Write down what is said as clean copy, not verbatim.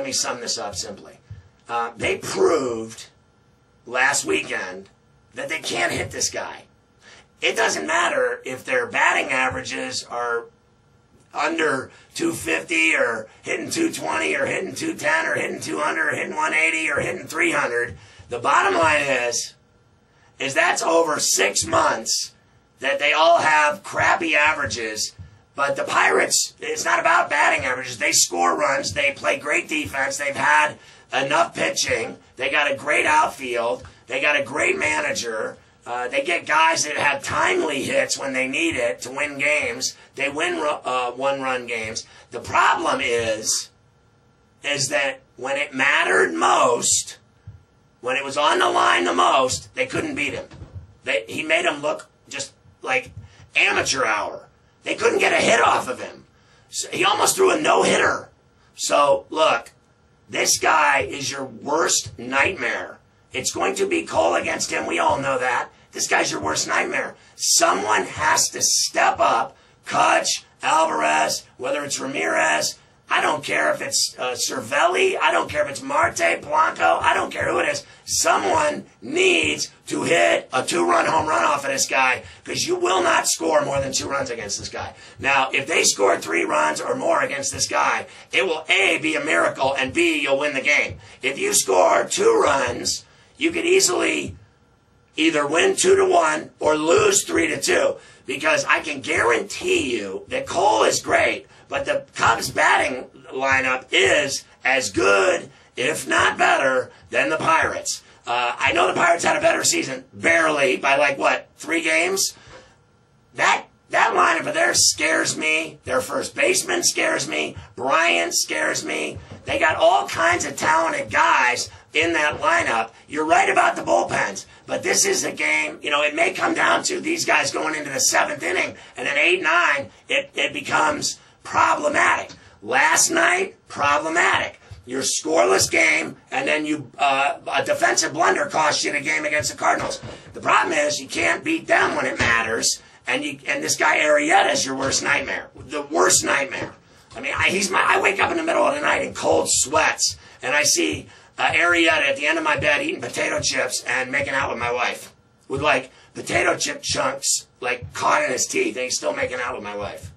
let me sum this up simply. They proved last weekend that they can't hit this guy. It doesn't matter if their batting averages are under 250 or hitting 220 or hitting 210 or hitting 200 or hitting 180 or hitting 300. The bottom line is that's over 6 months that they all have crappy averages. But the Pirates, it's not about batting averages. They score runs. They play great defense. They've had enough pitching. They got a great outfield. They got a great manager. They get guys that have timely hits when they need it to win games. They win one-run games. The problem is that when it mattered most, when it was on the line the most, they couldn't beat him. He made them look just like amateur hour. They couldn't get a hit off of him. So he almost threw a no-hitter. So, look, this guy is your worst nightmare. It's going to be Cole against him. We all know that. This guy's your worst nightmare. Someone has to step up. Kutch, Alvarez, whether it's Ramirez, I don't care if it's Cervelli, I don't care if it's Marte, Blanco, I don't care who it is. Someone needs to hit a 2-run home run off of this guy, because you will not score more than 2 runs against this guy. Now, if they score 3 runs or more against this guy, it will A, be a miracle, and B, you'll win the game. If you score 2 runs, you could easily either win 2-1 or lose 3-2, because I can guarantee you that Cole is great, but the Cubs batting lineup is as good, if not better, than the Pirates. I know the Pirates had a better season, barely, by 3 games. That lineup of theirs scares me. Their first baseman scares me. Bryant scares me. They got all kinds of talented guys in that lineup. You're right about the bullpens, but this is a game, it may come down to these guys going into the 7th inning, and at 8-9, it becomes problematic. Last night, problematic. Your scoreless game, and then a defensive blunder cost you the game against the Cardinals. The problem is you can't beat them when it matters, and this guy Arrieta is your worst nightmare. The worst nightmare. I mean, I wake up in the middle of the night in cold sweats, and I see Arrieta at the end of my bed eating potato chips and making out with my wife with potato chip chunks caught in his teeth, and he's still making out with my wife.